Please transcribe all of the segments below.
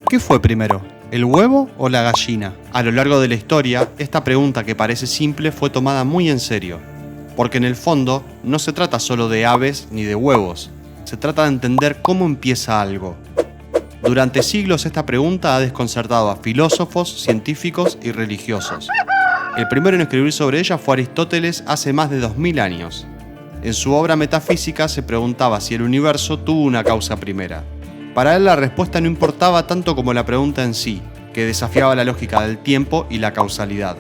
¿Qué fue primero, el huevo o la gallina? A lo largo de la historia, esta pregunta que parece simple fue tomada muy en serio, porque en el fondo no se trata solo de aves ni de huevos, se trata de entender cómo empieza algo. Durante siglos esta pregunta ha desconcertado a filósofos, científicos y religiosos. El primero en escribir sobre ella fue Aristóteles hace más de 2000 años. En su obra Metafísica se preguntaba si el universo tuvo una causa primera. Para él la respuesta no importaba tanto como la pregunta en sí, que desafiaba la lógica del tiempo y la causalidad.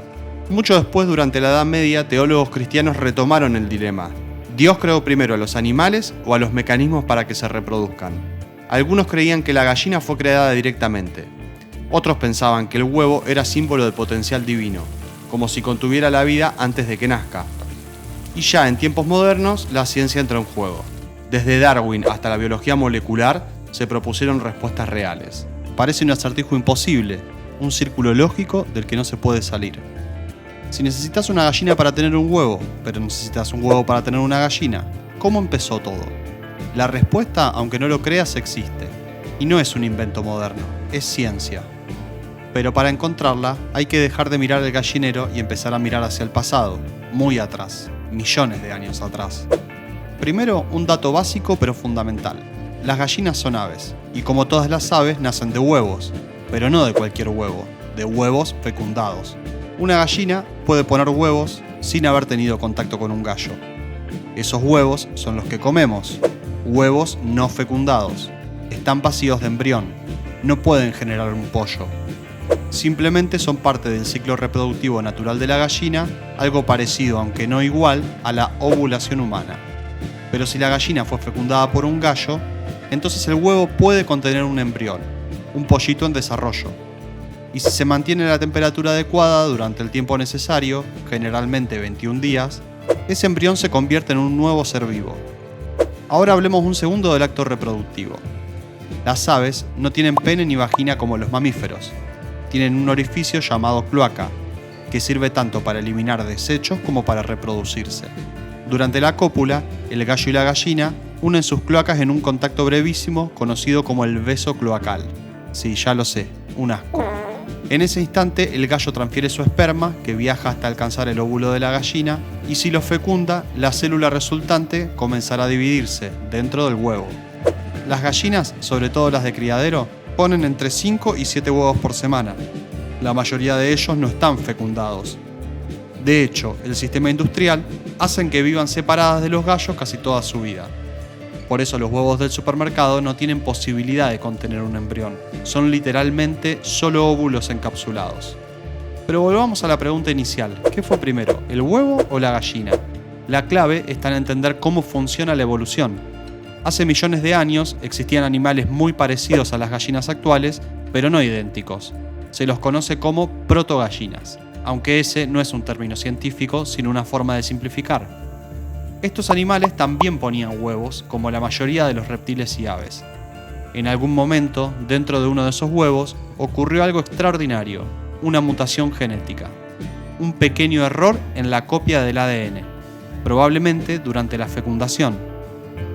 Mucho después, durante la Edad Media, teólogos cristianos retomaron el dilema. ¿Dios creó primero a los animales o a los mecanismos para que se reproduzcan? Algunos creían que la gallina fue creada directamente. Otros pensaban que el huevo era símbolo del potencial divino, como si contuviera la vida antes de que nazca. Y ya en tiempos modernos, la ciencia entró en juego. Desde Darwin hasta la biología molecular, se propusieron respuestas reales. Parece un acertijo imposible, un círculo lógico del que no se puede salir. Si necesitas una gallina para tener un huevo, pero necesitas un huevo para tener una gallina, ¿cómo empezó todo? La respuesta, aunque no lo creas, existe. Y no es un invento moderno, es ciencia. Pero para encontrarla, hay que dejar de mirar el gallinero y empezar a mirar hacia el pasado, muy atrás, millones de años atrás. Primero, un dato básico pero fundamental. Las gallinas son aves, y como todas las aves, nacen de huevos, pero no de cualquier huevo, de huevos fecundados. Una gallina puede poner huevos sin haber tenido contacto con un gallo. Esos huevos son los que comemos, huevos no fecundados. Están vacíos de embrión, no pueden generar un pollo. Simplemente son parte del ciclo reproductivo natural de la gallina, algo parecido, aunque no igual, a la ovulación humana. Pero si la gallina fue fecundada por un gallo, entonces el huevo puede contener un embrión, un pollito en desarrollo. Y si se mantiene la temperatura adecuada durante el tiempo necesario, generalmente 21 días, ese embrión se convierte en un nuevo ser vivo. Ahora hablemos un segundo del acto reproductivo. Las aves no tienen pene ni vagina como los mamíferos. Tienen un orificio llamado cloaca, que sirve tanto para eliminar desechos como para reproducirse. Durante la cópula, el gallo y la gallina unen sus cloacas en un contacto brevísimo conocido como el beso cloacal. Sí, ya lo sé, un asco. En ese instante, el gallo transfiere su esperma, que viaja hasta alcanzar el óvulo de la gallina, y si lo fecunda, la célula resultante comenzará a dividirse dentro del huevo. Las gallinas, sobre todo las de criadero, ponen entre 5 y 7 huevos por semana. La mayoría de ellos no están fecundados. De hecho, el sistema industrial hace que vivan separadas de los gallos casi toda su vida. Por eso los huevos del supermercado no tienen posibilidad de contener un embrión. Son literalmente solo óvulos encapsulados. Pero volvamos a la pregunta inicial. ¿Qué fue primero, el huevo o la gallina? La clave está en entender cómo funciona la evolución. Hace millones de años existían animales muy parecidos a las gallinas actuales, pero no idénticos. Se los conoce como protogallinas, aunque ese no es un término científico, sino una forma de simplificar. Estos animales también ponían huevos, como la mayoría de los reptiles y aves. En algún momento, dentro de uno de esos huevos, ocurrió algo extraordinario, una mutación genética. Un pequeño error en la copia del ADN, probablemente durante la fecundación.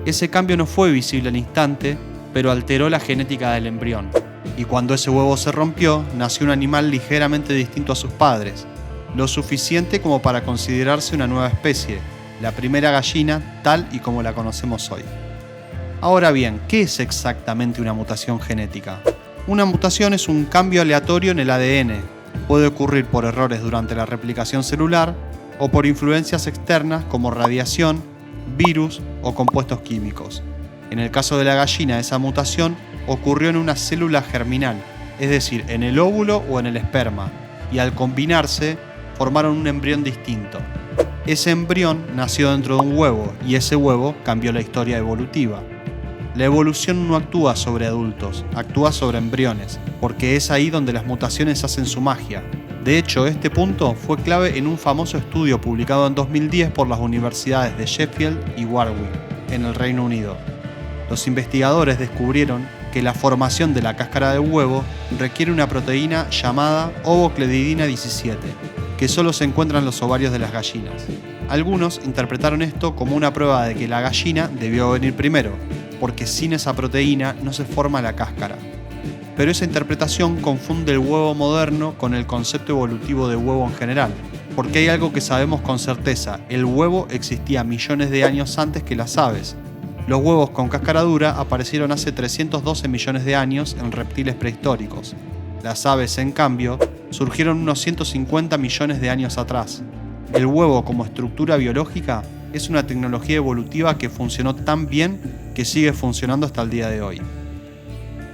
Ese cambio no fue visible al instante, pero alteró la genética del embrión. Y cuando ese huevo se rompió, nació un animal ligeramente distinto a sus padres, lo suficiente como para considerarse una nueva especie, la primera gallina tal y como la conocemos hoy. Ahora bien, ¿qué es exactamente una mutación genética? Una mutación es un cambio aleatorio en el ADN. Puede ocurrir por errores durante la replicación celular o por influencias externas como radiación, virus o compuestos químicos. En el caso de la gallina, esa mutación ocurrió en una célula germinal, es decir, en el óvulo o en el esperma, y al combinarse formaron un embrión distinto. Ese embrión nació dentro de un huevo y ese huevo cambió la historia evolutiva. La evolución no actúa sobre adultos, actúa sobre embriones, porque es ahí donde las mutaciones hacen su magia. De hecho, este punto fue clave en un famoso estudio publicado en 2010 por las universidades de Sheffield y Warwick, en el Reino Unido. Los investigadores descubrieron que la formación de la cáscara del huevo requiere una proteína llamada ovocledidina 17, que solo se encuentra en los ovarios de las gallinas. Algunos interpretaron esto como una prueba de que la gallina debió venir primero, porque sin esa proteína no se forma la cáscara. pero esa interpretación confunde el huevo moderno con el concepto evolutivo de huevo en general, porque hay algo que sabemos con certeza: el huevo existía millones de años antes que las aves. Los huevos con cáscara dura aparecieron hace 312 millones de años en reptiles prehistóricos. Las aves, en cambio, surgieron unos 150 millones de años atrás. El huevo como estructura biológica es una tecnología evolutiva que funcionó tan bien que sigue funcionando hasta el día de hoy.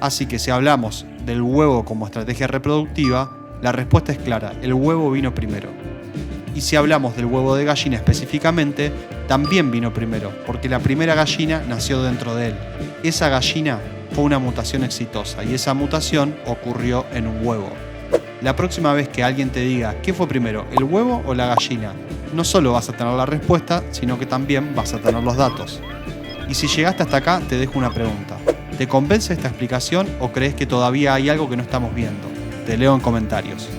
Así que si hablamos del huevo como estrategia reproductiva, la respuesta es clara: el huevo vino primero. Y si hablamos del huevo de gallina específicamente, también vino primero, porque la primera gallina nació dentro de él. Esa gallina fue una mutación exitosa y esa mutación ocurrió en un huevo. La próxima vez que alguien te diga ¿qué fue primero, el huevo o la gallina?, no solo vas a tener la respuesta, sino que también vas a tener los datos. Y si llegaste hasta acá, te dejo una pregunta. ¿Te convence esta explicación o crees que todavía hay algo que no estamos viendo? Te leo en comentarios.